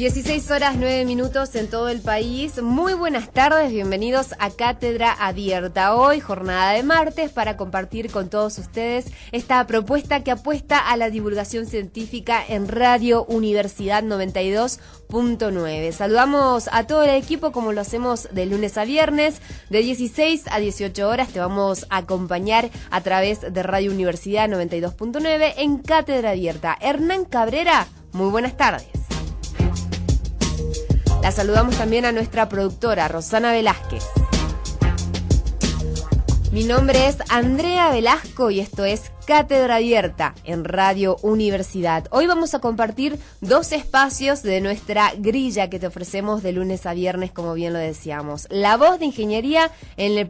16 horas 9 minutos en todo el país. Muy buenas tardes, bienvenidos a Cátedra Abierta. Hoy, jornada de martes, para compartir con todos ustedes esta propuesta que apuesta a la divulgación científica en Radio Universidad 92.9. Saludamos a todo el equipo como lo hacemos de lunes a viernes, de 16 a 18 horas. Te vamos a acompañar a través de Radio Universidad 92.9 en Cátedra Abierta. Hernán Cabrera, muy buenas tardes. La saludamos también a nuestra productora, Rosana Velázquez. Mi nombre es Andrea Velasco y esto es Cátedra Abierta en Radio Universidad. Hoy vamos a compartir dos espacios de nuestra grilla que te ofrecemos de lunes a viernes, como bien lo decíamos. La voz de ingeniería en la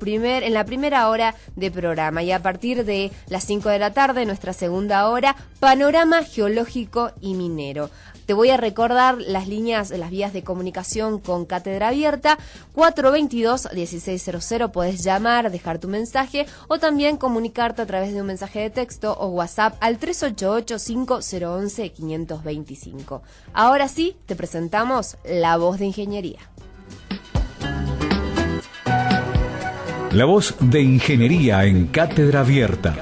primera hora de programa, y a partir de las 5 de la tarde, nuestra segunda hora, panorama geológico y minero. Te voy a recordar las vías de comunicación con Cátedra Abierta: 422-1600, podés llamar, dejar tu mensaje o también comunicarte a través de un mensaje de texto o WhatsApp al 388-5011-525. Ahora sí, te presentamos La Voz de Ingeniería. La Voz de Ingeniería en Cátedra Abierta.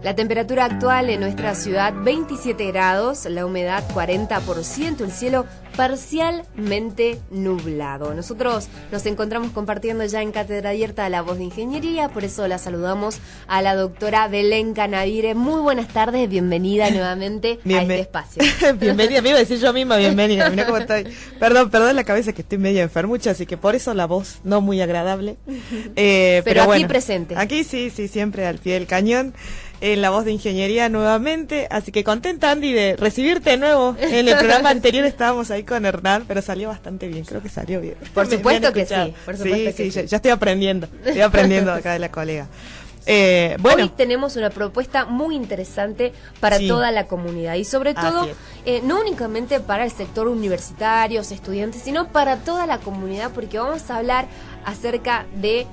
La temperatura actual en nuestra ciudad, 27 grados, la humedad 40%, el cielo parcialmente nublado. Nosotros nos encontramos compartiendo ya en Cátedra Abierta La Voz de Ingeniería, por eso la saludamos a la doctora Belén Canavire. Muy buenas tardes, bienvenida nuevamente a este espacio. Bienvenida, me iba a decir yo misma bienvenida, mirá cómo estoy. Perdón la cabeza, que estoy media enfermucha, así que por eso la voz no muy agradable. Pero aquí bueno, presente. Aquí sí, siempre al pie del cañón. En La Voz de Ingeniería nuevamente, así que contenta, Andy, de recibirte de nuevo. En el programa anterior estábamos ahí con Hernán, pero salió bastante bien, creo que salió bien. Por supuesto que sí, por supuesto que sí. Ya estoy aprendiendo acá de la colega. Bueno, hoy tenemos una propuesta muy interesante para toda la comunidad y sobre todo no únicamente para el sector universitario, estudiantes, sino para toda la comunidad, porque vamos a hablar acerca de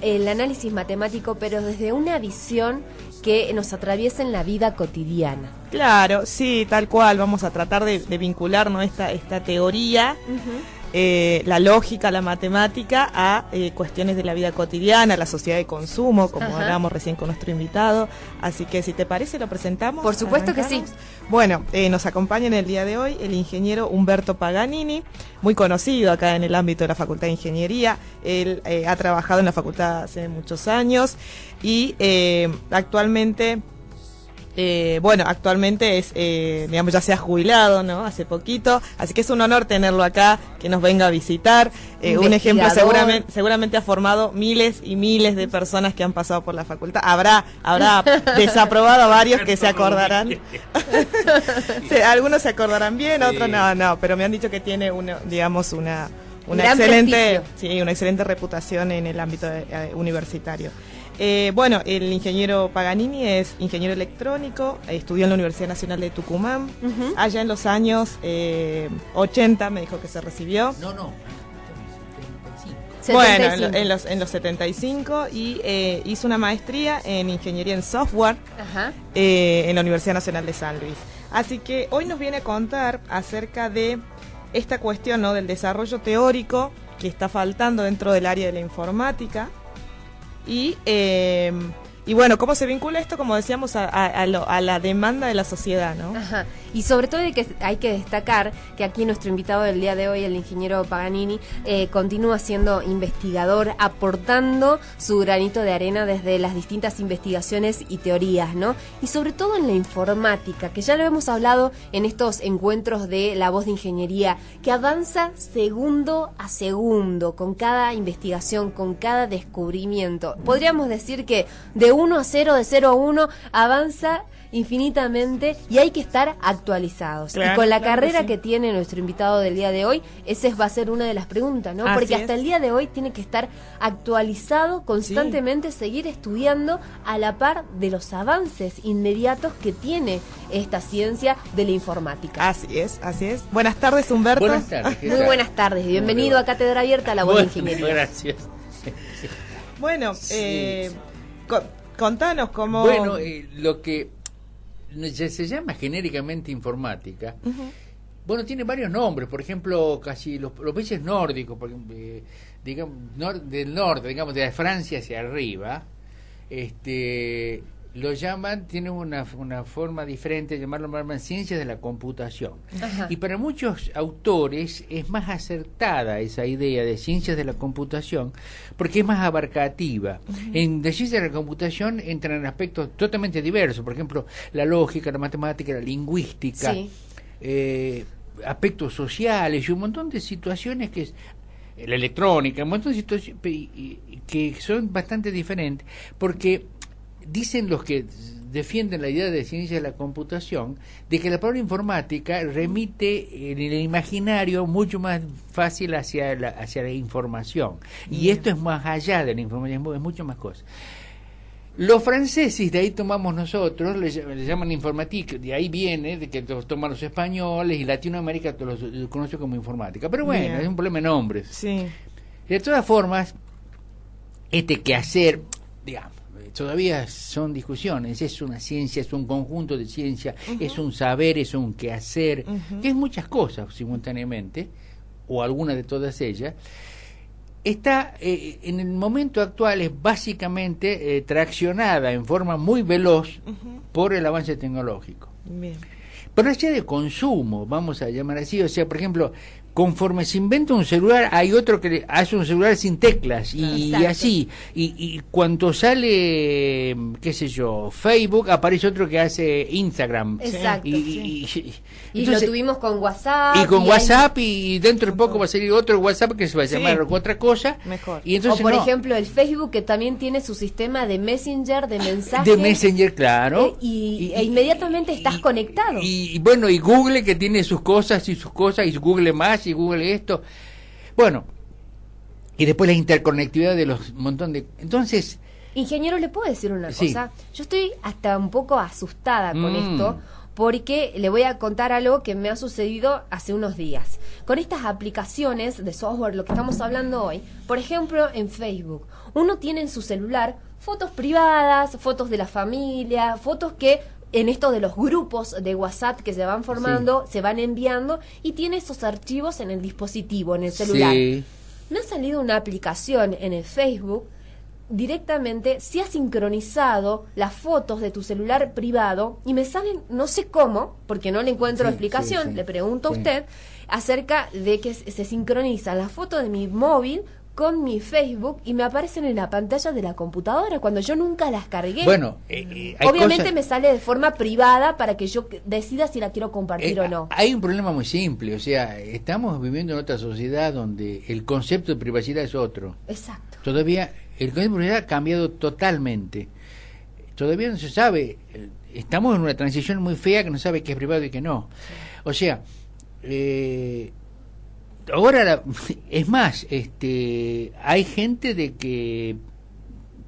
el análisis matemático, pero desde una visión que nos atraviesa en la vida cotidiana. Claro, sí, tal cual. Vamos a tratar de vincular, ¿no?, esta teoría, la lógica, la matemática, a cuestiones de la vida cotidiana, la sociedad de consumo, como hablábamos recién con nuestro invitado. Así que, si te parece, lo presentamos. Por supuesto que sí. Bueno, nos acompaña en el día de hoy el ingeniero Humberto Paganini, muy conocido acá en el ámbito de la Facultad de Ingeniería. Él ha trabajado en la facultad hace muchos años y actualmente es, digamos, ya se ha jubilado, ¿no?, hace poquito, así que es un honor tenerlo acá, que nos venga a visitar. Un ejemplo, seguramente ha formado miles y miles de personas que han pasado por la facultad. Habrá desaprobado a varios que se acordarán. Sí, algunos se acordarán bien, otros no, pero me han dicho que tiene una excelente reputación en el ámbito universitario. Bueno, el ingeniero Paganini es ingeniero electrónico, estudió en la Universidad Nacional de Tucumán, allá en los años 80 me dijo que se recibió. No. 75. Bueno, en los 75, y hizo una maestría en ingeniería en software en la Universidad Nacional de San Luis. Así que hoy nos viene a contar acerca de esta cuestión, ¿no?, del desarrollo teórico que está faltando dentro del área de la informática. Y bueno, ¿cómo se vincula esto, como decíamos, a la demanda de la sociedad, ¿no? Y sobre todo hay que destacar que aquí nuestro invitado del día de hoy, el ingeniero Paganini, continúa siendo investigador, aportando su granito de arena desde las distintas investigaciones y teorías, ¿no? Y sobre todo en la informática, que ya lo hemos hablado en estos encuentros de La Voz de Ingeniería, que avanza segundo a segundo con cada investigación, con cada descubrimiento. Podríamos decir que de 1 a 0, de 0 a 1, avanza infinitamente y hay que estar actualizados. Claro, y con la claro carrera que sí. que tiene nuestro invitado del día de hoy, esa va a ser una de las preguntas, ¿no? Así Porque es. hasta el día de hoy tiene que estar actualizado constantemente, seguir estudiando a la par de los avances inmediatos que tiene esta ciencia de la informática. Así es, así es. Buenas tardes, Humberto. Buenas tardes. ¿qué Muy tal? buenas tardes, bienvenido a Cátedra Abierta, la voz de ingeniería. Gracias. Bueno, Sí. Contanos cómo... Bueno, lo que se llama genéricamente informática, bueno, tiene varios nombres. Por ejemplo, casi los países nórdicos, por ejemplo, digamos, del norte, digamos, de Francia hacia arriba, lo llaman, tienen una forma diferente de llamarlo, ciencias de la computación. Ajá. Y para muchos autores es más acertada esa idea de ciencias de la computación porque es más abarcativa. En de ciencias de la computación entran aspectos totalmente diversos, por ejemplo, la lógica, la matemática, la lingüística, Sí. aspectos sociales y un montón de situaciones que es la electrónica, un montón de situaciones que son bastante diferentes, porque dicen los que defienden la idea de ciencia de la computación, de que la palabra informática remite en el imaginario mucho más fácil hacia la información. Y esto es más allá de la información, es mucho más cosa. Los franceses, de ahí tomamos nosotros, le llaman informatique, de ahí viene, de que toman los españoles, y Latinoamérica los conoce como informática. Pero bueno, Bien. es un problema de nombres. Sí. De todas formas, quehacer, digamos, todavía son discusiones, es una ciencia, es un conjunto de ciencia, es un saber, es un quehacer, que es muchas cosas simultáneamente, o alguna de todas ellas. Está en el momento actual es básicamente traccionada en forma muy veloz por el avance tecnológico. Bien. Pero allá de consumo, vamos a llamar así, o sea, por ejemplo, conforme se inventa un celular, hay otro que hace un celular sin teclas, y Exacto. así, y cuando sale, qué sé yo, Facebook, aparece otro que hace Instagram. Exacto. Y Y lo tuvimos con WhatsApp. y con hay- WhatsApp, y dentro de poco va a salir otro WhatsApp que se va a llamar otra cosa. Mejor. Y entonces o por no, ejemplo el Facebook, que también tiene su sistema de Messenger, de mensajes. de Messenger, claro. E inmediatamente estás conectado. Y bueno, y Google, que tiene sus cosas, y Google más, y Google esto. Bueno, y después la interconectividad de los montón de... Entonces, Ingeniero, ¿le puedo decir una Sí. cosa? Yo estoy hasta un poco asustada con Mm. esto, porque le voy a contar algo que me ha sucedido hace unos días. Con estas aplicaciones de software, lo que estamos hablando hoy, por ejemplo, en Facebook, uno tiene en su celular fotos privadas, fotos de la familia, fotos que en esto de los grupos de WhatsApp que se van formando, se van enviando, y tiene esos archivos en el dispositivo, en el celular. sí. Me ha salido una aplicación en el Facebook, directamente se ha sincronizado las fotos de tu celular privado y me salen, no sé cómo, porque no le encuentro Sí, explicación, sí, sí. le pregunto Sí. a usted, acerca de que se sincroniza la foto de mi móvil con mi Facebook y me aparecen en la pantalla de la computadora cuando yo nunca las cargué. Bueno, hay obviamente cosas- me sale de forma privada para que yo decida si la quiero compartir o no. Hay un problema muy simple, o sea, estamos viviendo en otra sociedad donde el concepto de privacidad es otro. Exacto. Todavía el concepto de privacidad ha cambiado totalmente. Todavía no se sabe, estamos en una transición muy fea que no sabe qué es privado y qué no. O sea, ahora es más, hay gente de que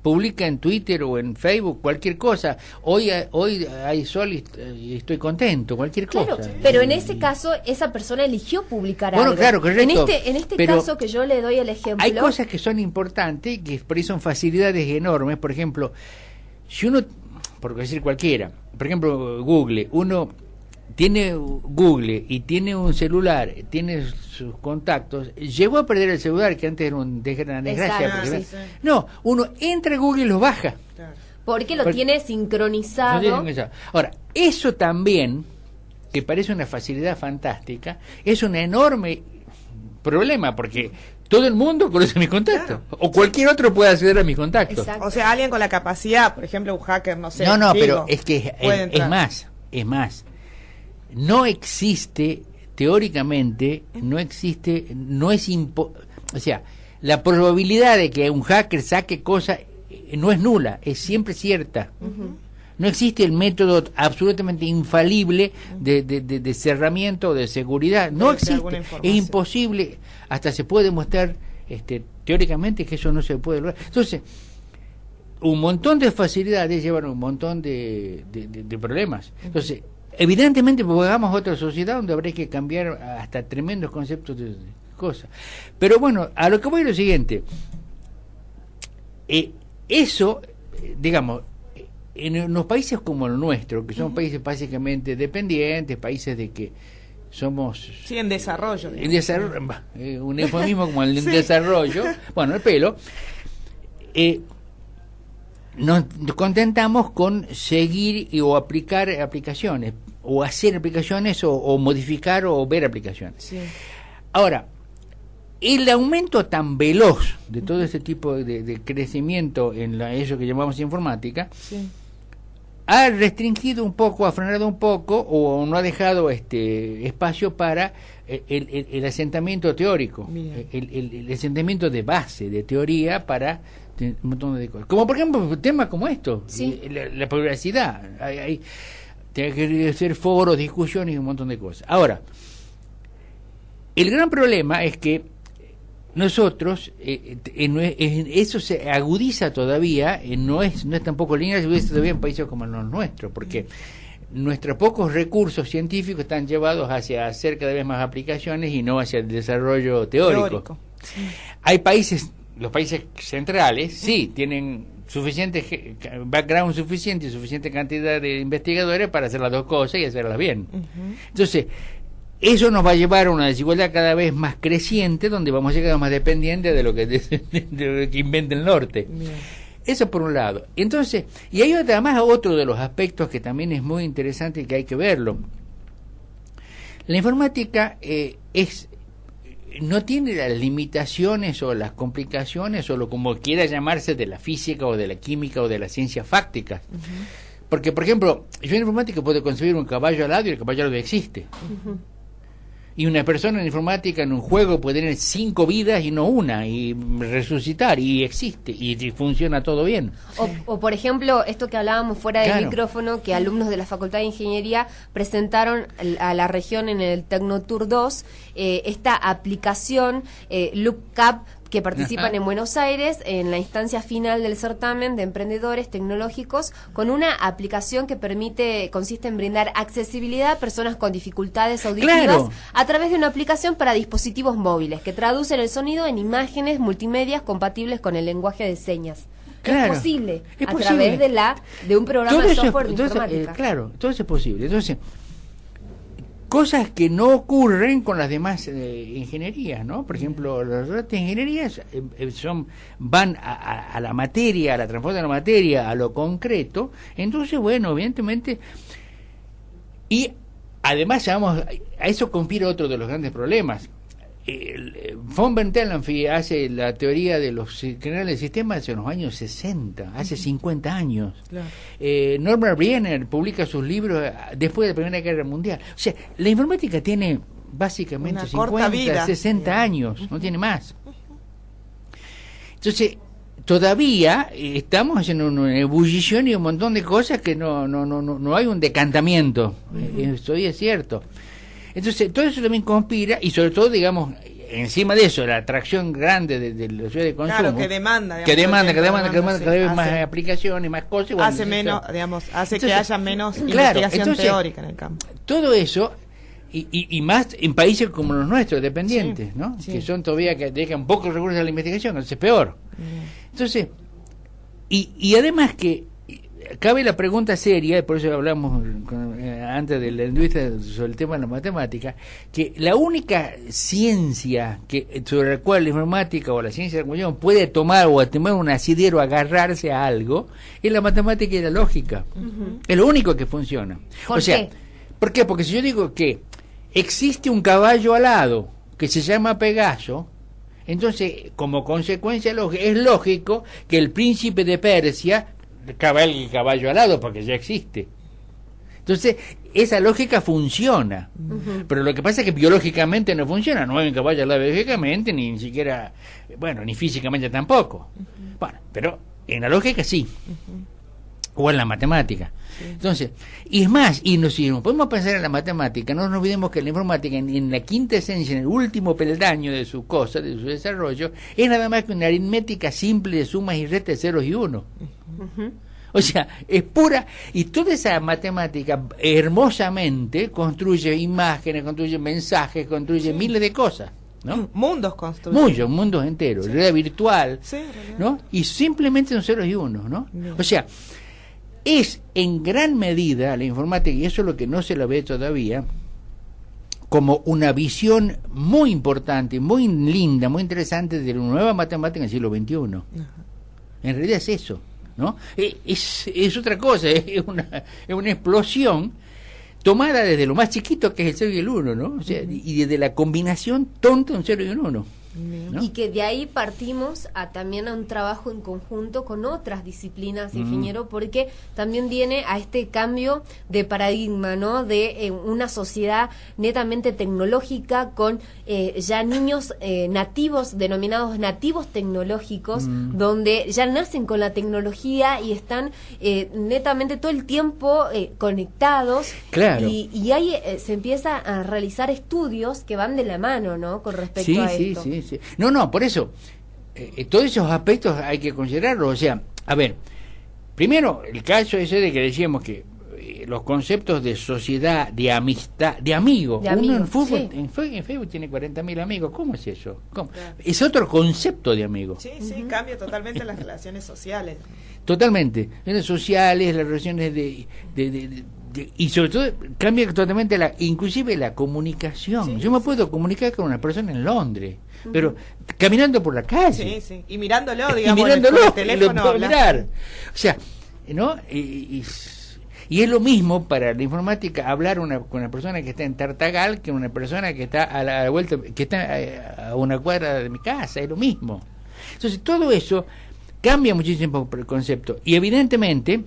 publica en Twitter o en Facebook cualquier cosa. Hoy hay sol y estoy contento, cualquier Claro, cosa. pero en ese caso esa persona eligió publicar Bueno, algo. claro, correcto. En este Pero caso que yo le doy el ejemplo, hay cosas que son importantes, que por ahí son facilidades enormes. Por ejemplo, si uno, por decir cualquiera, por ejemplo, Google, uno tiene Google y tiene un celular, tiene sus contactos, llegó a perder el celular, que antes era una desgracia. Exacto, porque- sí. No, uno entra a Google y lo baja. porque lo Porque- tiene No sincronizado. tienen que saber. Ahora, eso también, que parece una facilidad fantástica, es un enorme problema, porque todo el mundo conoce mis contactos, o cualquier otro puede acceder a mis contactos. Exacto. O sea, alguien con la capacidad, por ejemplo, un hacker, no sé. No, digo, pero es que puede es entrar. más. No existe, teóricamente, no existe, o sea, la probabilidad de que un hacker saque cosas no es nula, es siempre cierta. No existe el método absolutamente infalible de cerramiento o de seguridad. No existe. Es imposible. Hasta se puede demostrar teóricamente que eso no se puede lograr. Entonces, un montón de facilidades llevan un montón de problemas. Entonces, evidentemente, vamos a otra sociedad donde habría que cambiar hasta tremendos conceptos de cosas. Pero bueno, a lo que voy es lo siguiente. Eso, digamos, en los países como el nuestro, que son países básicamente dependientes, países de que somos... Sí, en desarrollo. En desarrollo, un eufemismo como el desarrollo, bueno, el pelo, nos contentamos con seguir o aplicar aplicaciones, o hacer aplicaciones, o modificar o ver aplicaciones. Sí. Ahora, el aumento tan veloz de todo este tipo de crecimiento en eso que llamamos informática, sí, ha restringido un poco, ha frenado un poco, o no ha dejado espacio para el asentamiento teórico, el asentamiento de base, de teoría para un montón de cosas. Como por ejemplo temas como esto, sí, la privacidad, tiene que ser foros, discusiones y un montón de cosas. Ahora, el gran problema es que nosotros, eso se agudiza todavía, no es tampoco lineal, se agudiza todavía en países como los nuestros, porque nuestros pocos recursos científicos están llevados hacia hacer cada vez más aplicaciones y no hacia el desarrollo teórico. Sí. Hay países, los países centrales, sí, tienen suficiente background suficiente y suficiente cantidad de investigadores para hacer las dos cosas y hacerlas bien. Entonces, eso nos va a llevar a una desigualdad cada vez más creciente, donde vamos a llegar más dependientes de lo que inventa el norte. Bien. Eso por un lado. Entonces, y hay además otro de los aspectos que también es muy interesante y que hay que verlo. La informática no tiene las limitaciones o las complicaciones o lo como quiera llamarse de la física o de la química o de las ciencias fácticas. Porque, por ejemplo, yo en informática puedo concebir un caballo alado y el caballo alado existe. Y una persona en informática en un juego puede tener 5 vidas y no una, y resucitar, y existe, y funciona todo bien. O por ejemplo, esto que hablábamos fuera del Claro. micrófono, que alumnos de la Facultad de Ingeniería presentaron a la región en el Tecnotour 2 esta aplicación Lookup, que participan en Buenos Aires en la instancia final del certamen de emprendedores tecnológicos, con una aplicación que consiste en brindar accesibilidad a personas con dificultades auditivas Claro. a través de una aplicación para dispositivos móviles que traducen el sonido en imágenes multimedias compatibles con el lenguaje de señas. Claro. Es posible, Es a posible. través de un programa de software de informática. Claro, todo eso es posible. Entonces, cosas que no ocurren con las demás ingenierías, ¿no? Por ejemplo, las otras ingenierías van a la materia, a la transformación de la materia, a lo concreto. Entonces, bueno, evidentemente, y además, a eso conspira otro de los grandes problemas. Von Bertalanffy hace la teoría de los generales de sistemas en los años 60, hace 50 años. Claro. Norbert Wiener publica sus libros después de la Primera Guerra Mundial. O sea, la informática tiene básicamente Una corta 50, vida. 60 años, no tiene más. Entonces, todavía estamos haciendo una ebullición y un montón de cosas que no hay un decantamiento. Eso es cierto. Entonces, todo eso también conspira, y sobre todo, digamos, encima de eso, la atracción grande de la ciudad de consumo. Claro, que demanda. Que demanda sí, cada vez más aplicaciones, más cosas. Bueno, hace menos, digamos, hace que entonces, haya menos claro, investigación entonces, teórica en el campo. todo eso, y más en países como los nuestros, dependientes, Sí, ¿no? sí. Que son todavía, que dedican pocos recursos a la investigación, entonces es peor. Entonces, y además que cabe la pregunta seria, y por eso hablamos antes de la entrevista sobre el tema de la matemática, que la única ciencia sobre la cual la informática o la ciencia de la computación puede tomar un asidero, agarrarse a algo, es la matemática y la lógica. Es lo único que funciona. ¿Por qué? ¿Por qué? Porque si yo digo que existe un caballo alado que se llama Pegaso, entonces, como consecuencia es lógico que el príncipe de Persia cabalgue el caballo alado, porque ya existe. Entonces, esa lógica funciona. Pero lo que pasa es que biológicamente no funciona. No hay un caballo alado biológicamente, ni siquiera, bueno, ni físicamente tampoco. Bueno, pero en la lógica sí. O en la matemática. Entonces, y es más, si nos podemos pensar en la matemática, no nos olvidemos que la informática, en la quinta esencia, en el último peldaño de su cosa, de su desarrollo, es nada más que una aritmética simple de sumas y restas de ceros y unos. O sea, es pura, y toda esa matemática hermosamente construye imágenes, construye mensajes, construye miles de cosas, ¿no? Mundos construyen. Muchos, mundos enteros, realidad virtual, realidad. ¿no? Y simplemente son ceros y unos, ¿no? O sea, es en gran medida la informática, y eso es lo que no se lo ve todavía, como una visión muy importante, muy linda, muy interesante de la nueva matemática en el siglo XXI. En realidad es eso, ¿no? Es otra cosa, es una explosión tomada desde lo más chiquito, que es el 0 y el 1, ¿no? O sea, y desde la combinación tonta de un 0 y un 1. ¿No? Y que de ahí partimos también a un trabajo en conjunto con otras disciplinas, ingeniero, porque también viene a este cambio de paradigma, ¿no? De una sociedad netamente tecnológica con ya niños nativos, denominados nativos tecnológicos, donde ya nacen con la tecnología y están netamente todo el tiempo conectados. Claro. Y ahí se empieza a realizar estudios que van de la mano, ¿no? Con respecto a esto. Sí. No, por eso, todos esos aspectos hay que considerarlos. O sea, a ver, primero, el caso ese de que decíamos que los conceptos de sociedad, de amistad, de amigos, uno en fútbol, en Facebook tiene 40.000 amigos, ¿cómo es eso? ¿Cómo? Claro. Es otro concepto de amigo. Sí, cambia totalmente las relaciones sociales. Totalmente, las relaciones sociales, las relaciones y sobre todo cambia totalmente inclusive la comunicación. Yo me puedo comunicar con una persona en Londres, pero caminando por la calle. Y mirándolo, digamos, con el teléfono, lo puedo mirar. O sea, ¿no? Y es lo mismo para la informática hablar con una persona que está en Tartagal que una persona que está a la vuelta, que está a una cuadra de mi casa, es lo mismo. Entonces todo eso cambia muchísimo el concepto, y evidentemente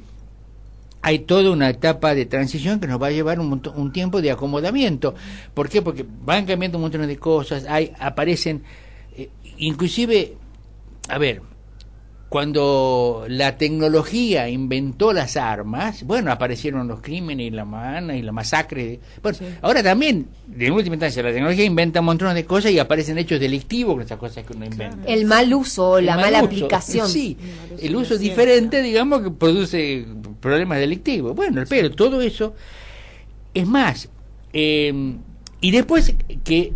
hay toda una etapa de transición que nos va a llevar un tiempo de acomodamiento. ¿Por qué? Porque van cambiando un montón de cosas, aparecen, inclusive, a ver, cuando la tecnología inventó las armas, bueno, aparecieron los crímenes y la masacre. Bueno, ahora también, en última instancia, la tecnología inventa un montón de cosas y aparecen hechos delictivos con esas cosas que uno inventa. El mal uso, la mala aplicación. Sí, el uso diferente, digamos, que produce problemas delictivos. Bueno, pero todo eso es más. Y después que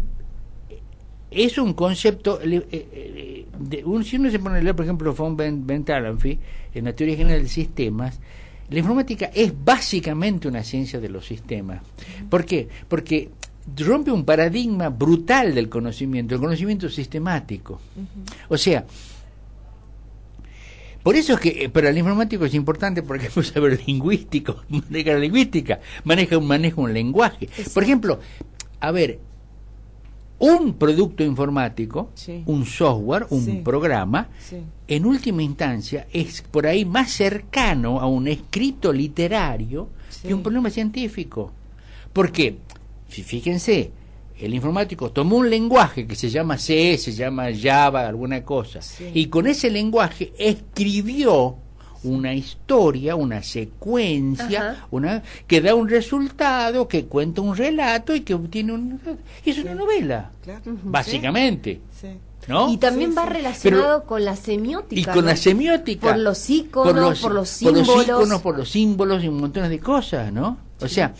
es un concepto, si uno se pone a leer, por ejemplo, von Bentalanffy, en la teoría general de sistemas, la informática es básicamente una ciencia de los sistemas. ¿Por qué? Porque rompe un paradigma brutal del conocimiento, el conocimiento sistemático. O sea, por eso es que para el informático es importante, porque es saber lingüístico, maneja la lingüística, maneja un lenguaje. Por ejemplo, a ver, un producto informático, un software, un programa, en última instancia es por ahí más cercano a un escrito literario que un problema científico. Porque, fíjense, el informático tomó un lenguaje que se llama C, se llama Java, alguna cosa, y con ese lenguaje escribió una historia, una secuencia, que da un resultado, que cuenta un relato y que obtiene y es una novela, básicamente. ¿No? Y también va relacionado con la semiótica. Y con la semiótica. Por los íconos, por los símbolos. Por los símbolos y un montón de cosas, ¿no? O sea,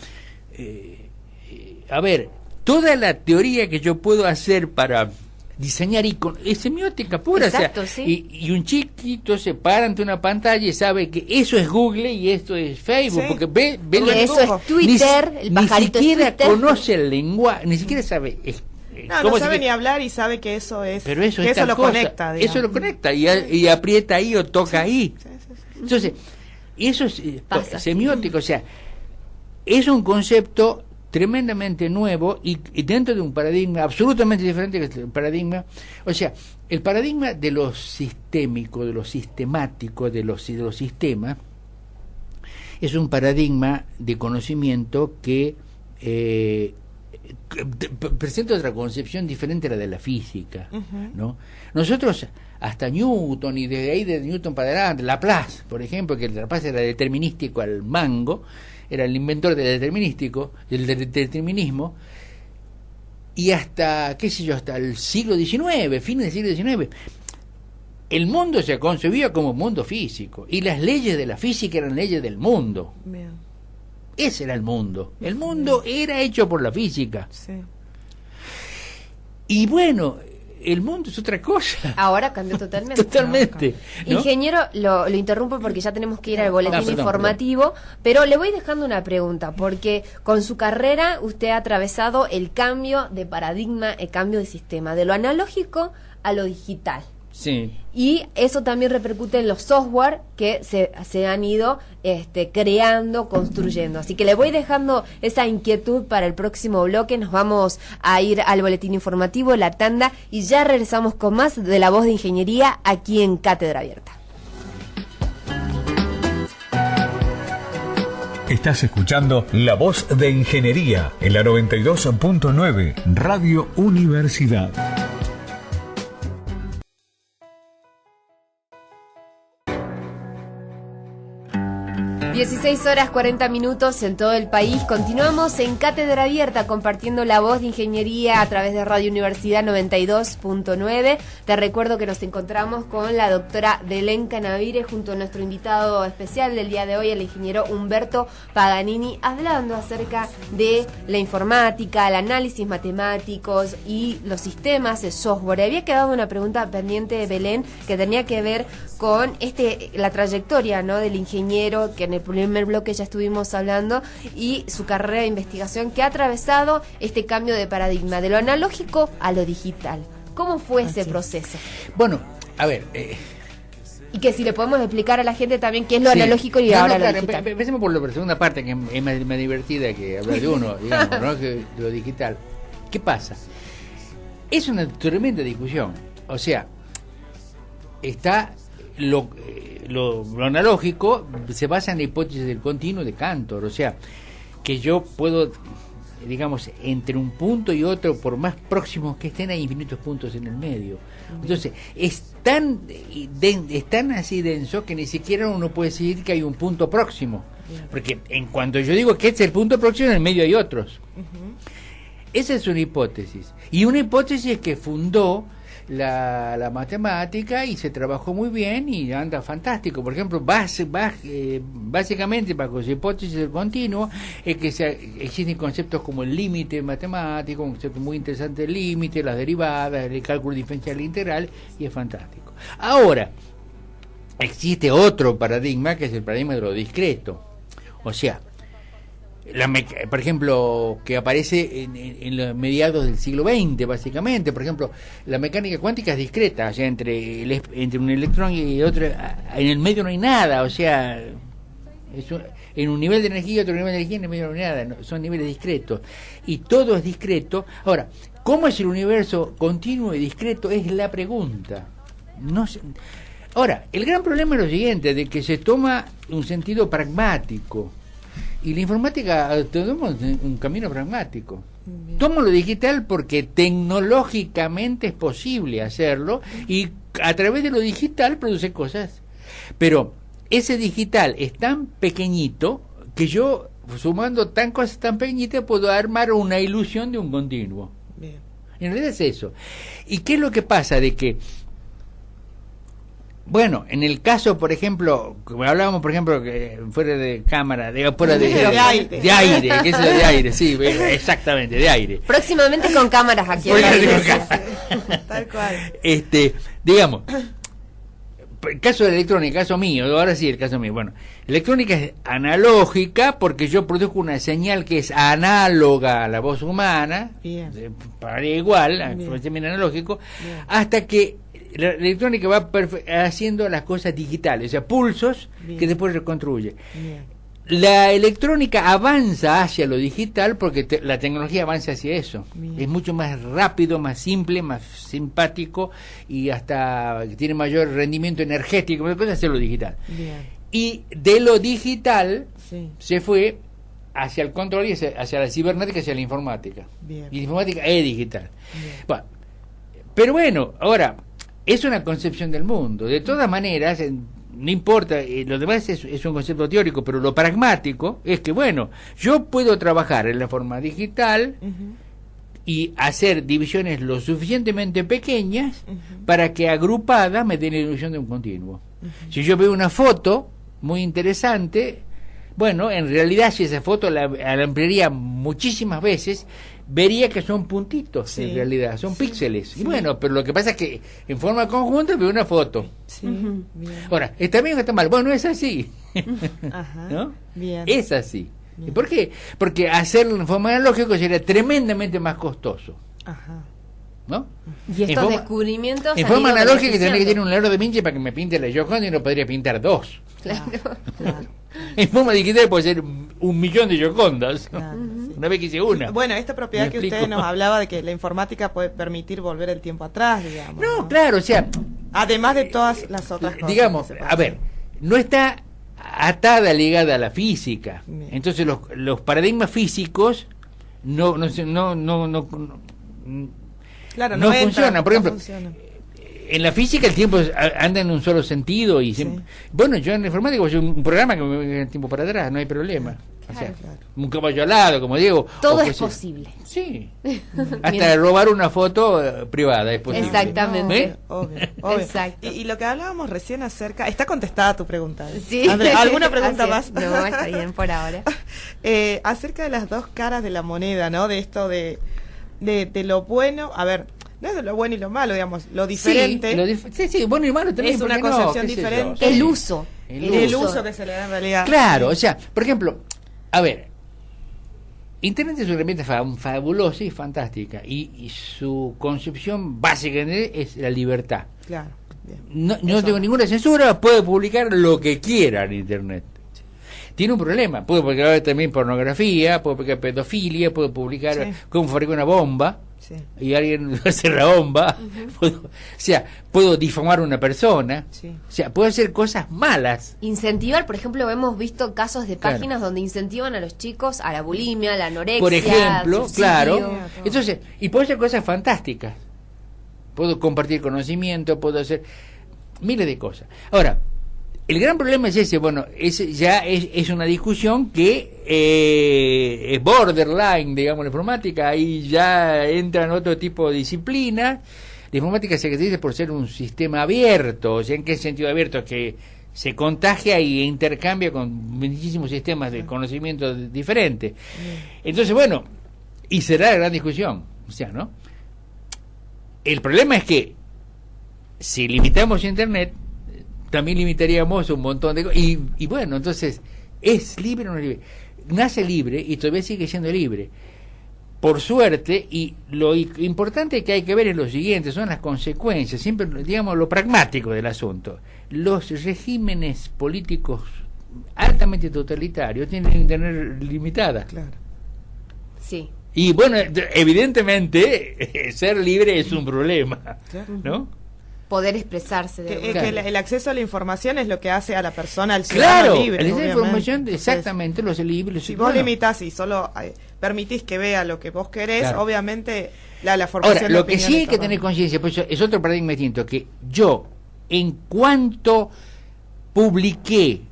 a ver, toda la teoría que yo puedo hacer para diseñar iconos es semiótica pura. Exacto, o sea, y un chiquito se para ante una pantalla y sabe que eso es Google y esto es Facebook, porque ve eso es Twitter, el pajarito ni siquiera es Twitter. Conoce el lenguaje, ni siquiera sabe. No sabe ni hablar y sabe que eso es. Pero eso, que eso lo conecta. Digamos. Eso lo conecta y aprieta ahí o toca ahí. Entonces, eso es semiótico, o sea, es un concepto tremendamente nuevo y dentro de un paradigma absolutamente diferente que el paradigma, o sea, el paradigma de lo sistémico, de lo sistemático, de los sistemas, es un paradigma de conocimiento que presenta otra concepción diferente a la de la física, ¿no? Nosotros hasta Newton, y desde ahí de Newton para adelante, Laplace, por ejemplo, que Laplace era determinístico al mango, era el inventor del determinismo, y hasta, qué sé yo, hasta el siglo XIX, fines del siglo XIX, el mundo se concebía como mundo físico, y las leyes de la física eran leyes del mundo. Bien. Ese era el mundo. El mundo era hecho por la física. Sí. Y bueno, el mundo es otra cosa. Ahora cambió totalmente. Totalmente. ¿no? Ingeniero, lo interrumpo porque ya tenemos que ir al boletín perdón, informativo, pero le voy dejando una pregunta, porque con su carrera usted ha atravesado el cambio de paradigma, el cambio de sistema, de lo analógico a lo digital. Sí. Y eso también repercute en los software que se han ido creando, construyendo. Así que le voy dejando esa inquietud para el próximo bloque. Nos vamos a ir al boletín informativo, la tanda, y ya regresamos con más de La Voz de Ingeniería aquí en Cátedra Abierta. Estás escuchando La Voz de Ingeniería en la 92.9 Radio Universidad. 16 horas 40 minutos en todo el país. Continuamos en Cátedra Abierta compartiendo La Voz de Ingeniería a través de Radio Universidad 92.9. Te recuerdo que nos encontramos con la doctora Belén Canavire junto a nuestro invitado especial del día de hoy, el ingeniero Humberto Paganini, hablando acerca de la informática, el análisis matemáticos y los sistemas de software. Había quedado una pregunta pendiente, Belén, que tenía que ver con la trayectoria, ¿no?, del ingeniero, que en el primer bloque ya estuvimos hablando, y su carrera de investigación que ha atravesado este cambio de paradigma, de lo analógico a lo digital. ¿Cómo fue ese proceso? Bueno, a ver... Y que si le podemos explicar a la gente también qué es lo analógico y ahora lo digital. Empecemos por la segunda parte, que es más divertida que hablar de uno, digamos, ¿no?, que de lo digital. ¿Qué pasa? Es una tremenda discusión. O sea, está... Lo analógico se basa en la hipótesis del continuo de Cantor, o sea, que yo puedo, digamos, entre un punto y otro, por más próximos que estén, hay infinitos puntos en el medio. Entonces, es tan así denso que ni siquiera uno puede decir que hay un punto próximo, porque en cuanto yo digo que este es el punto próximo, en el medio hay otros. Esa es una hipótesis, y una hipótesis que fundó la matemática y se trabajó muy bien y anda fantástico. Por ejemplo, básicamente bajo esa hipótesis del continuo es que existen conceptos como el límite matemático, un concepto muy interesante del límite, las derivadas, el cálculo diferencial integral, y es fantástico. Ahora, existe otro paradigma que es el paradigma de lo discreto, o sea, por ejemplo, que aparece en los mediados del siglo XX, básicamente. Por ejemplo, la mecánica cuántica es discreta, o sea, entre un electrón y otro, en el medio no hay nada, o sea, en un nivel de energía y otro nivel de energía, en el medio no hay nada, son niveles discretos, y todo es discreto. Ahora, ¿cómo es el universo continuo y discreto? Es la pregunta. No sé. Ahora, el gran problema es lo siguiente, de que se toma un sentido pragmático. Y la informática toma un camino pragmático. Toma lo digital porque tecnológicamente es posible hacerlo, y a través de lo digital produce cosas. Pero ese digital es tan pequeñito que yo, sumando cosas tan pequeñitas, puedo armar una ilusión de un continuo. Bien. En realidad es eso. ¿Y qué es lo que pasa? De que, bueno, en el caso, por ejemplo, como hablábamos, por ejemplo, que fuera de cámara, fuera de aire, que es de aire, sí, exactamente, de aire. Próximamente con cámaras aquí. Tal cual. Digamos, el caso de la electrónica, el caso mío, ahora sí el caso mío. Bueno, electrónica es analógica porque yo produzco una señal que es análoga a la voz humana, para igual, también analógico, hasta que la electrónica va haciendo las cosas digitales, o sea, pulsos que después reconstruye. La electrónica avanza hacia lo digital porque la tecnología avanza hacia eso. Es mucho más rápido, más simple, más simpático, y hasta tiene mayor rendimiento energético, hacia lo digital. Y de lo digital se fue hacia el control y hacia la cibernética, hacia la informática. Y la informática es digital. Bueno, pero bueno, ahora, es una concepción del mundo. De todas maneras, no importa, lo demás es un concepto teórico, pero lo pragmático es que, bueno, yo puedo trabajar en la forma digital y hacer divisiones lo suficientemente pequeñas para que agrupadas me den la ilusión de un continuo. Si yo veo una foto muy interesante, bueno, en realidad si esa foto la ampliaría muchísimas veces, vería que son puntitos, en realidad, son píxeles. Y bueno, pero lo que pasa es que en forma conjunta veo una foto. Ahora, ¿está bien o está mal? Bueno, es así. ¿No? Es así. ¿Y por qué? Porque hacerlo en forma analógica sería tremendamente más costoso. ¿No? Y estos descubrimientos en forma analógica que tendría que tener un Leonardo da Vinci para que me pinte la Gioconda y no podría pintar dos. Claro. En forma digital puede ser 1.000.000 de Giocondas. Una vez que hice una. Bueno, esta propiedad que usted nos hablaba de que la informática puede permitir volver el tiempo atrás, digamos. No, claro, o sea, además de todas las otras cosas. Digamos, a ver, no está atada, ligada a la física. Entonces los paradigmas físicos no claro, no funcionan. Por ejemplo, en la física el tiempo anda en un solo sentido y bueno, yo en la informática voy a hacer un programa que me venga el tiempo para atrás, no hay problema. O sea, un caballo alado, como digo. Todo es posible. Sí. Hasta robar una foto privada es posible. Exactamente. Obvio. Exacto. Y lo que hablábamos recién acerca... Está contestada tu pregunta. Sí. ¿Alguna pregunta más? No, está bien por ahora. Acerca de las dos caras de la moneda, ¿no? De esto de lo bueno... A ver, no es de lo bueno y lo malo, digamos. Lo diferente... Sí, bueno y malo también. Es una concepción diferente. El uso. El uso que se le da en realidad. Claro, o sea, por ejemplo... A ver, Internet es una herramienta fabulosa y fantástica, y su concepción básica es la libertad. Claro. No tengo ninguna censura, puede publicar lo que quiera en Internet. Tiene un problema, puede publicar también pornografía, puede publicar pedofilia, puede publicar cómo fabricar una bomba, y alguien hace la bomba, puedo difamar a una persona, o sea, puedo hacer cosas malas. Incentivar, por ejemplo, hemos visto casos de páginas donde incentivan a los chicos a la bulimia, a la anorexia, por ejemplo, suicidio. claro. Entonces, y puedo hacer cosas fantásticas. Puedo compartir conocimiento, puedo hacer miles de cosas. Ahora, el gran problema es ese, bueno, es una discusión que es borderline, digamos, la informática, ahí ya entran otro tipo de disciplinas. La informática se caracteriza por ser un sistema abierto, o sea, ¿en qué sentido abierto? Que se contagia y intercambia con muchísimos sistemas de conocimiento diferentes. Entonces, bueno, y será la gran discusión, o sea, ¿no? El problema es que si limitamos Internet, también limitaríamos un montón de cosas. Y bueno, entonces, ¿es libre o no es libre? Nace libre y todavía sigue siendo libre. Por suerte, y lo importante que hay que ver es lo siguiente, son las consecuencias, siempre, digamos, lo pragmático del asunto. Los regímenes políticos altamente totalitarios tienen Internet limitada. Claro. Sí. Y bueno, evidentemente, ser libre es un problema, ¿no? Poder expresarse. Que el acceso a la información es lo que hace a la persona, al ciudadano libre. Claro, la información, exactamente, los libres. Si vos limitás y solo permitís que vea lo que vos querés, obviamente la formación. Ahora, lo que sí hay que tener conciencia, pues es otro paradigma distinto, que yo, en cuanto publiqué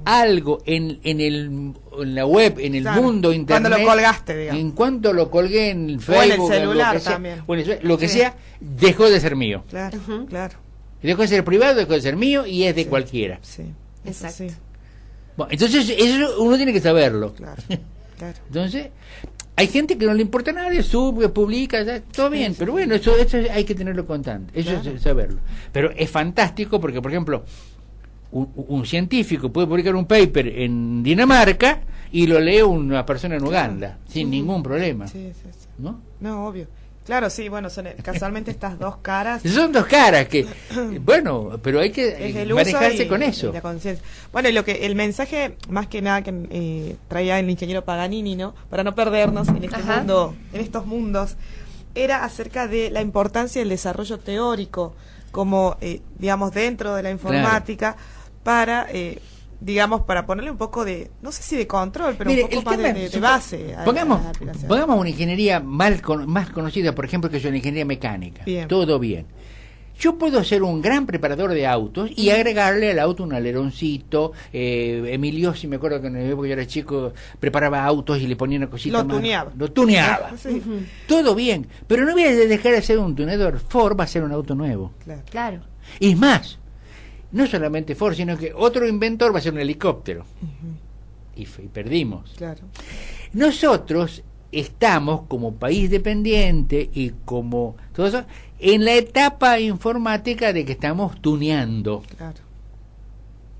algo en la web, en el mundo internet, cuando lo colgaste, digamos, en cuanto lo colgué en Facebook, o en el celular también, lo que sea, dejó de ser mío. Claro, claro. Dejó de ser privado, dejó de ser mío y es de cualquiera. Sí, exacto. Bueno, entonces eso uno tiene que saberlo. Claro. Entonces, hay gente que no le importa nada, sube, publica, todo bien, pero bueno, eso hay que tenerlo constante, eso es saberlo. Pero es fantástico porque, por ejemplo, un científico puede publicar un paper en Dinamarca y lo lee una persona en Uganda, sin ningún problema. ¿No? No, obvio. Claro, sí, bueno, son casualmente estas dos caras. Son dos caras que, bueno, pero hay que manejarse con eso. Y la conciencia. Bueno, y el mensaje, más que nada, que traía el ingeniero Paganini, ¿no? Para no perdernos en este mundo, en estos mundos, era acerca de la importancia del desarrollo teórico, como, digamos, dentro de la informática, para... digamos, para ponerle un poco de, no sé si de control, pero un poco más de base. Pongamos una ingeniería más conocida, por ejemplo, que es una ingeniería mecánica. Todo bien. Yo puedo ser un gran preparador de autos y agregarle al auto un aleroncito. Emilio, si me acuerdo que en el época yo era chico, preparaba autos y le ponía una cosita Lo más. tuneaba. Lo tuneaba. Sí. Todo bien, pero no voy a dejar de ser un tuneador. Ford va a ser un auto nuevo. Claro. Y es más, no solamente Ford, sino que otro inventor va a ser un helicóptero. Y perdimos. Claro. Nosotros estamos como país dependiente y como todo eso en la etapa informática de que estamos tuneando. Claro.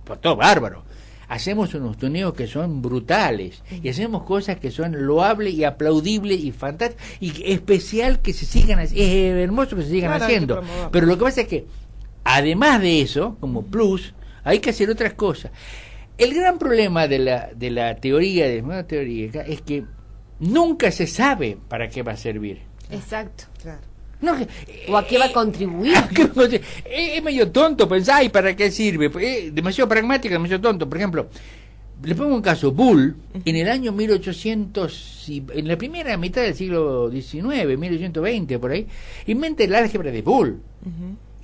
Pues todo bárbaro. Hacemos unos tuneos que son brutales y hacemos cosas que son loables y aplaudibles y fantásticas y especial que se sigan haciendo. Es hermoso que se sigan Claro, hay que haciendo. promoverlo. Pero lo que pasa es que además de eso, como plus, hay que hacer otras cosas. El gran problema de la teoría, de la nueva teoría, es que nunca se sabe para qué va a servir. Exacto. Claro. No, ¿O a qué va a contribuir? Es medio tonto pensar, ¿y para qué sirve? Demasiado pragmático, demasiado tonto. Por ejemplo, le pongo un caso, Bull, en el año 1800, en la primera mitad del siglo XIX, 1820, por ahí, inventa el álgebra de Bull.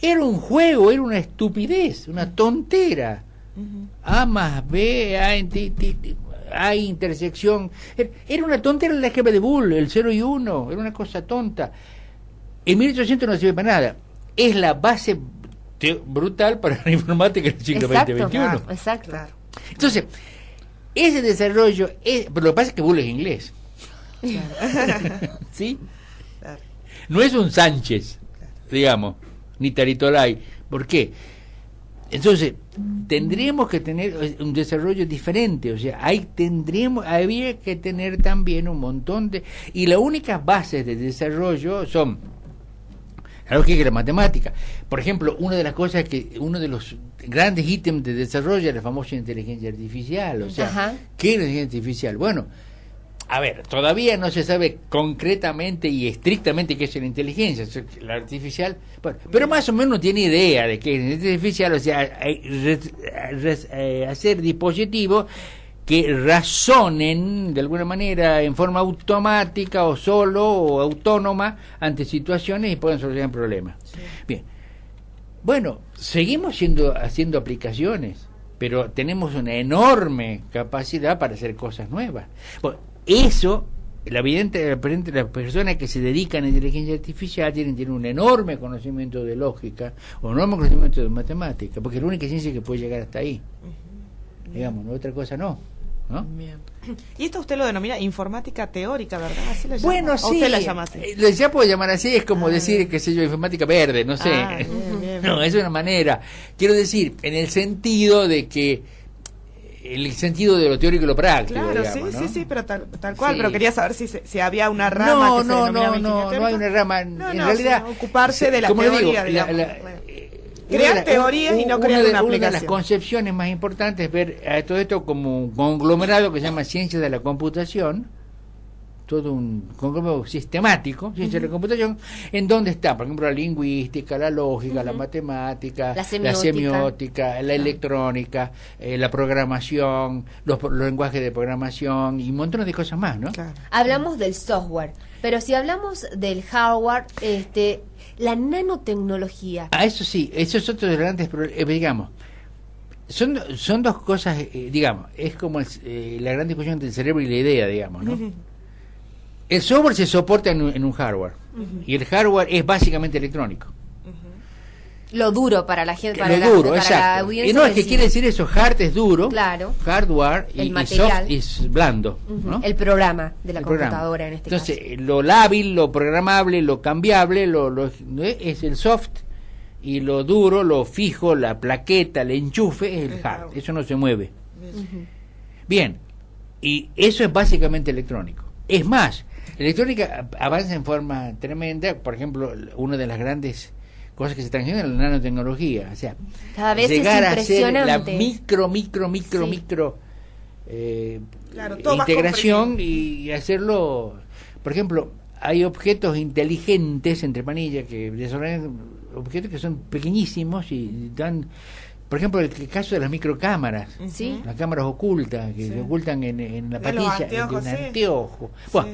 Era un juego, era una estupidez, una tontera. A más B, A intersección. Era una tontera el álgebra de Bull, el 0 y 1, era una cosa tonta. En 1800 no sirve para nada. Es la base brutal para la informática del siglo XX-XXI. Exacto. Claro. Entonces, ese desarrollo, pero lo que pasa es que Bull es inglés. ¿Sí? Claro. No es un Sánchez, digamos, ni Taritolay. ¿Por qué? Entonces, tendríamos que tener un desarrollo diferente, o sea, había que tener también un montón de... Y las únicas bases de desarrollo son la lógica y la matemática. Por ejemplo, uno de los grandes ítems de desarrollo es la famosa inteligencia artificial, o sea, Ajá. ¿qué es la inteligencia artificial? Bueno, a ver, todavía no se sabe concretamente y estrictamente qué es la inteligencia, la artificial, bueno, pero más o menos tiene idea de qué es la inteligencia artificial, o sea, hacer dispositivos que razonen de alguna manera en forma automática o solo o autónoma ante situaciones y puedan solucionar problemas. Sí. Bien, bueno, seguimos haciendo aplicaciones, pero tenemos una enorme capacidad para hacer cosas nuevas. Bueno, eso, las personas que se dedican a inteligencia artificial tienen un enorme conocimiento de lógica o un enorme conocimiento de matemática, porque es la única ciencia que puede llegar hasta ahí. Digamos, ¿no? Otra cosa no. Bien. Y esto usted lo denomina informática teórica, ¿verdad? ¿Así lo llama? Bueno, sí. ¿Usted la llama así? Ya puedo llamar así, es como decir, qué sé yo, informática verde, no sé. Bien. No, es una manera. Quiero decir, en el sentido de que el sentido de lo teórico y lo práctico, claro, digamos, ¿no? sí, pero tal cual, Sí. pero quería saber si había una rama que se denominaba ingeniería teórica. No hay una rama. No, en realidad, sino ocuparse de la como le teoría, digo, digamos. Crear teorías y no crear una aplicación. Una de las concepciones más importantes es ver a todo esto como un conglomerado que se llama ciencia de la computación, todo un conglomerado sistemático, ciencia de la computación, en donde está, por ejemplo, la lingüística, la lógica, la matemática, la semiótica, la electrónica, la programación, los lenguajes de programación y un montón de cosas más, ¿no? Claro. Hablamos del software, pero si hablamos del hardware, la nanotecnología. Eso sí, eso es otro de los grandes problemas, digamos. Son dos cosas, digamos, es como la gran discusión entre el cerebro y la idea, digamos, ¿no? El software se soporta en un hardware y el hardware es básicamente electrónico. Lo duro para la gente, para lo duro, para exacto. la audiencia. Y no, es que quiere decir eso, hard es duro, claro, hardware y soft es blando. ¿No? El programa de la el computadora programa. en este Entonces, caso. lo lábil, lo programable, lo cambiable, es el soft, y lo duro, lo fijo, la plaqueta, el enchufe, es el hard. Eso no se mueve. Bien, y eso es básicamente electrónico. Es más, la electrónica avanza en forma tremenda. Por ejemplo, una de las grandes cosas que se están haciendo es la nanotecnología, o sea, cada vez llegar es a ser la impresionante. micro Claro, todo integración y hacerlo. Por ejemplo, hay objetos inteligentes, entre panillas, que desarrollan objetos que son pequeñísimos y dan, por ejemplo, el caso de las microcámaras, ¿Sí? las cámaras ocultas que se ocultan en la De los patilla anteojos, de un sí. anteojo. Bueno,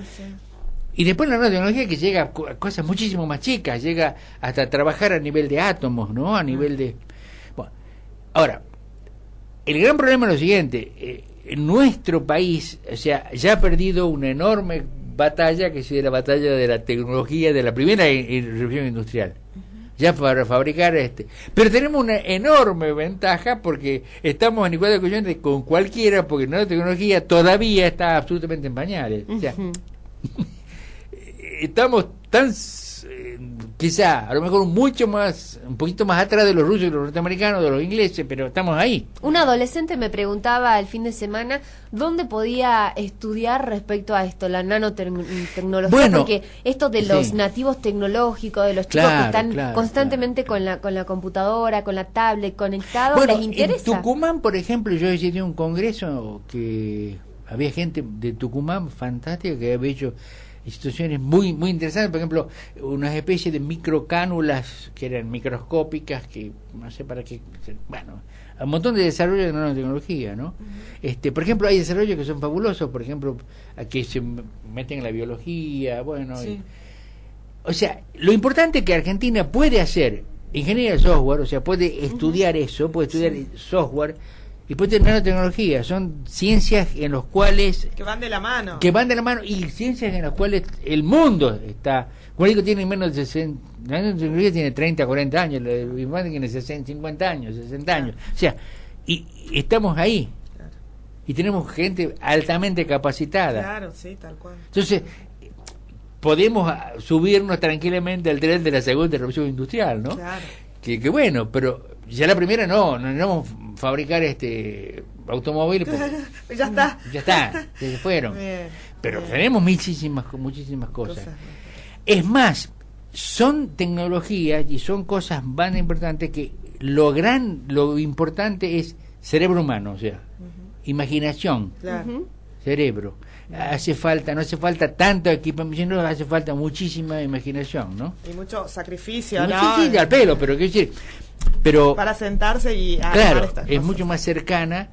Y después la nanotecnología que llega a cosas muchísimo más chicas, llega hasta trabajar a nivel de átomos, ¿no? A nivel de... Bueno, ahora, el gran problema es lo siguiente, nuestro país, o sea, ya ha perdido una enorme batalla, que es la batalla de la tecnología, de la primera revolución industrial. Ya para fabricar pero tenemos una enorme ventaja porque estamos en igualdad de condiciones con cualquiera, porque la tecnología todavía está absolutamente en pañales. O sea, estamos tan quizá a lo mejor un poquito más atrás de los rusos y los norteamericanos, de los ingleses, pero estamos ahí. Un adolescente me preguntaba el fin de semana dónde podía estudiar respecto a esto, la nanotecnología, bueno, porque esto de los nativos tecnológicos, de los chicos que están constantemente con la computadora, con la tablet, conectados, ¿les interesa? En Tucumán, por ejemplo, yo visité un congreso que había gente de Tucumán fantástica que había hecho instituciones muy muy interesantes, por ejemplo, unas especies de microcánulas que eran microscópicas, que no sé para qué, bueno, un montón de desarrollo de nanotecnología, ¿no? Por ejemplo, hay desarrollos que son fabulosos, por ejemplo, a que se meten en la biología, bueno, sí. O sea, lo importante es que Argentina puede hacer ingeniería de software, o sea, puede estudiar eso, puede estudiar software, y después de nanotecnología, son ciencias en las cuales... Que van de la mano. Y ciencias en las cuales el mundo está... Como digo, tiene menos de 60... La nanotecnología tiene 30, 40 años, la informática tiene 60, 50 años, 60 años. O sea, y estamos ahí. Claro. Y tenemos gente altamente capacitada. Claro, sí, tal cual. Entonces, podemos subirnos tranquilamente al tren de la segunda revolución industrial, ¿no? Claro. Que bueno, pero... Ya la primera no vamos a fabricar automóviles porque ya está, se fueron. Bien, pero bien. tenemos muchísimas cosas. Es más, son tecnologías y son cosas más importantes que lo importante es cerebro humano, o sea, imaginación, cerebro. No hace falta tanto equipamiento, sino hace falta muchísima imaginación, ¿no? Y mucho sacrificio, ¿no? Sí, al pelo, pero quiero decir, para sentarse y claro, estas es cosas. mucho más cercana,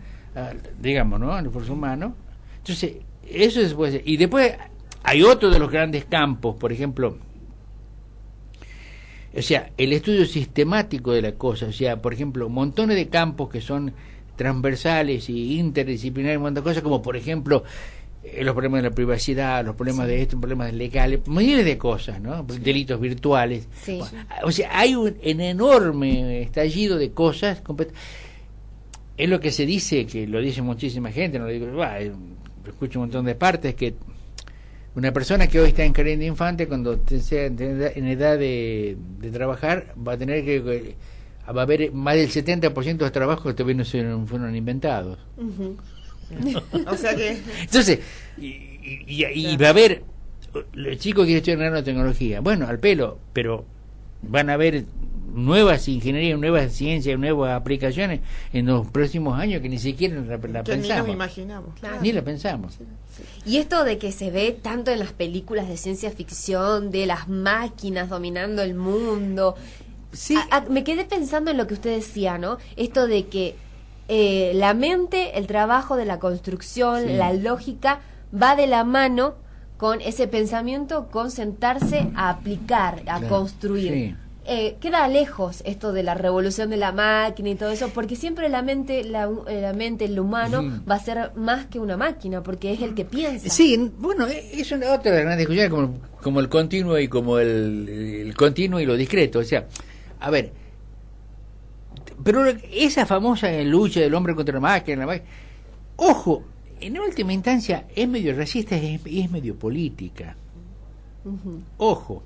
digamos, ¿no? Al esfuerzo humano. Entonces, eso se puede hacer. Y después hay otro de los grandes campos, por ejemplo, o sea, el estudio sistemático de la cosa, o sea, por ejemplo, montones de campos que son transversales y interdisciplinarios, un montón de cosas, como por ejemplo los problemas de la privacidad, los problemas de problemas legales, millones de cosas, ¿no? Delitos virtuales. Sí. O sea, hay un enorme estallido de cosas. Es lo que se dice, que lo dice muchísima gente, no lo digo, escucho un montón de partes, que una persona que hoy está en jardín de infante, cuando sea en edad de trabajar, va a tener que... Va a haber más del 70% de los trabajos que todavía no fueron inventados. O sea que... Entonces, y va a haber... Los chicos quieren estudiar nanotecnología. Bueno, al pelo, pero van a haber nuevas ingenierías, nuevas ciencias, nuevas aplicaciones en los próximos años que ni siquiera la pensamos. Ni nos imaginamos. Claro. Ni la pensamos. Sí. Y esto de que se ve tanto en las películas de ciencia ficción, de las máquinas dominando el mundo... Sí. Me quedé pensando en lo que usted decía, ¿no? Esto de que la mente, el trabajo de la construcción, la lógica, va de la mano con ese pensamiento, con sentarse a aplicar, a construir. Sí. Queda lejos esto de la revolución de la máquina y todo eso, porque siempre la mente, el humano, va a ser más que una máquina, porque es el que piensa. Sí, bueno, es una otra gran discusión, como el continuo y como el continuo y lo discreto. O sea, a ver, pero esa famosa lucha del hombre contra la máquina, ojo, en última instancia es medio racista y es medio política. Ojo,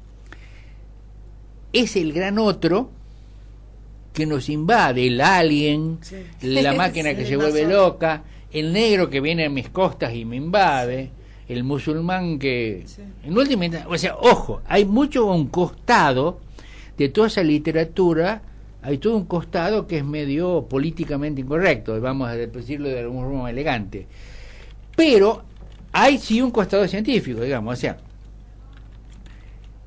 es el gran otro que nos invade, el alien, la máquina que se vuelve loca, el negro que viene a mis costas y me invade, el musulmán que... En última instancia, o sea, ojo, hay mucho un costado de toda esa literatura, hay todo un costado que es medio políticamente incorrecto, vamos a decirlo de algún modo elegante. Pero hay sí un costado científico, digamos, o sea,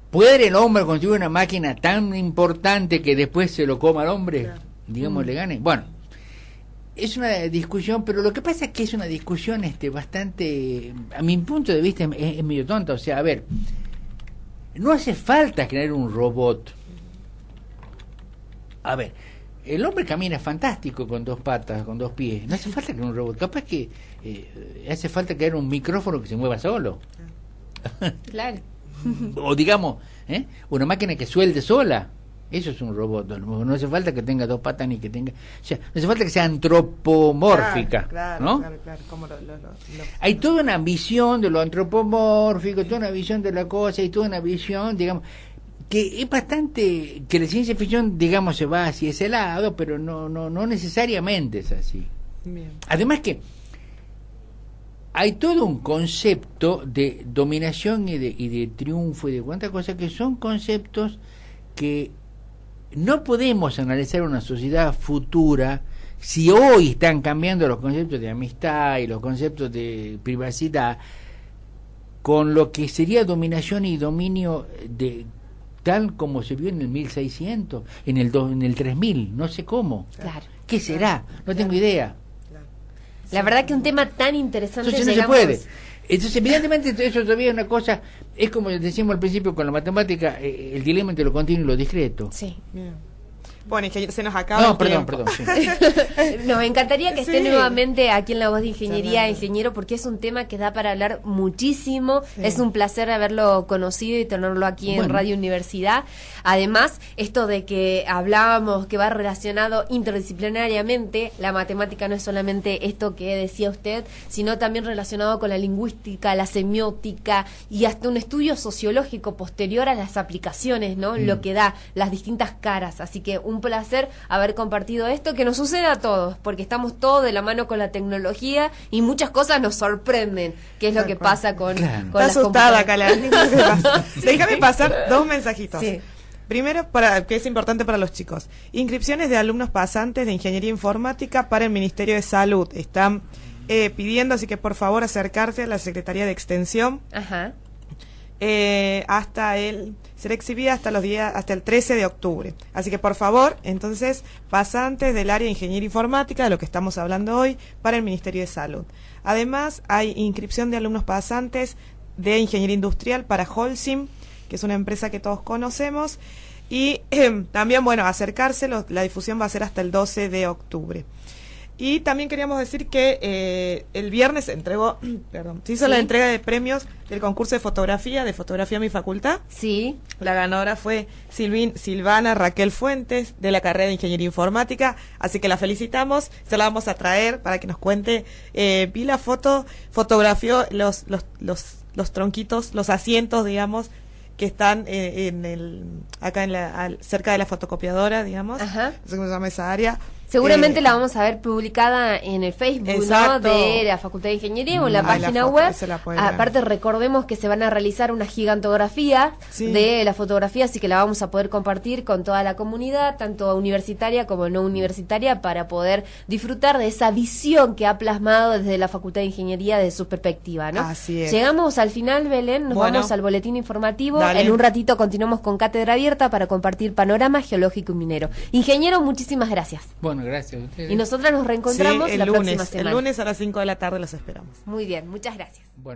¿puede el hombre construir una máquina tan importante que después se lo coma al hombre? Claro. Digamos, le gane. Bueno, es una discusión, pero lo que pasa es que es una discusión bastante, a mi punto de vista, es medio tonta. O sea, a ver, no hace falta crear un robot. A ver, el hombre camina fantástico con 2 patas, con 2 pies. No hace falta crear un robot. Capaz que hace falta crear un micrófono que se mueva solo. Claro. O digamos, una máquina que suelde sola. Eso es un robot. No hace falta que tenga 2 patas ni que tenga... O sea, no hace falta que sea antropomórfica. Claro, ¿no? claro. Como hay toda una visión de lo antropomórfico, toda una visión de la cosa y toda una visión, digamos, que es bastante... que la ciencia ficción, digamos, se va hacia ese lado, pero no necesariamente es así. Bien. Además que hay todo un concepto de dominación y de triunfo y de cuántas cosas que son conceptos que no podemos analizar una sociedad futura si hoy están cambiando los conceptos de amistad y los conceptos de privacidad con lo que sería dominación y dominio de tal como se vio en el 1600, en el 3000, no sé cómo. Claro. ¿Qué será? No tengo idea. La verdad que un tema tan interesante. Entonces no llegamos... se puede. Entonces, evidentemente, eso todavía es una cosa, es como decíamos al principio con la matemática, el dilema entre lo continuo y lo discreto. Sí. Bien. Bueno, se nos acaba No, el perdón, tiempo. sí. Nos encantaría que esté Sí. nuevamente aquí en La Voz de Ingeniería, Charlando. ingeniero, porque es un tema que da para hablar muchísimo. Sí. Es un placer haberlo conocido y tenerlo aquí en Bueno. Radio Universidad. Además, esto de que hablábamos que va relacionado interdisciplinariamente, la matemática no es solamente esto que decía usted, sino también relacionado con la lingüística, la semiótica y hasta un estudio sociológico posterior a las aplicaciones, ¿no? Lo que da las distintas caras. Así que un placer haber compartido esto, que nos sucede a todos, porque estamos todos de la mano con la tecnología y muchas cosas nos sorprenden, que es lo Tal que cual. pasa con, Claro. con Está las asustada, computadoras. Cala. Déjame pasar 2 mensajitos. Sí. Primero, que es importante para los chicos. Inscripciones de alumnos pasantes de Ingeniería Informática para el Ministerio de Salud. Están pidiendo, así que por favor acercarse a la Secretaría de Extensión. Ajá. Será exhibida hasta el 13 de octubre. Así que por favor, entonces, pasantes del área de Ingeniería Informática, de lo que estamos hablando hoy, para el Ministerio de Salud. Además, hay inscripción de alumnos pasantes de Ingeniería Industrial para Holcim, que es una empresa que todos conocemos. Y también, bueno, acercarse, la difusión va a ser hasta el 12 de octubre. Y también queríamos decir que el viernes se entregó, se hizo Sí. la entrega de premios del concurso de fotografía Mi Facultad. Sí. La ganadora fue Silvana Raquel Fuentes, de la carrera de Ingeniería Informática, así que la felicitamos, se la vamos a traer para que nos cuente. Vi la fotografió los tronquitos, los asientos, digamos, que están acá cerca de la fotocopiadora, digamos. Ajá. No sé cómo se llama esa área. Seguramente la vamos a ver publicada en el Facebook, ¿no? Exacto. De la Facultad de Ingeniería o en la la página foto, web. se la pueden ver. Aparte, recordemos que se van a realizar una gigantografía Sí. de la fotografía, así que la vamos a poder compartir con toda la comunidad, tanto universitaria como no universitaria, para poder disfrutar de esa visión que ha plasmado desde la Facultad de Ingeniería desde su perspectiva, ¿no? Así es. Llegamos al final, Belén, nos Bueno. vamos al boletín informativo. Dale. En un ratito continuamos con Cátedra Abierta para compartir panorama geológico y minero. Ingeniero, muchísimas gracias. Bueno, gracias a ustedes. Y nosotras nos reencontramos Sí, la próxima el semana. lunes a las 5 de la tarde los esperamos. Muy bien, muchas gracias. Bueno.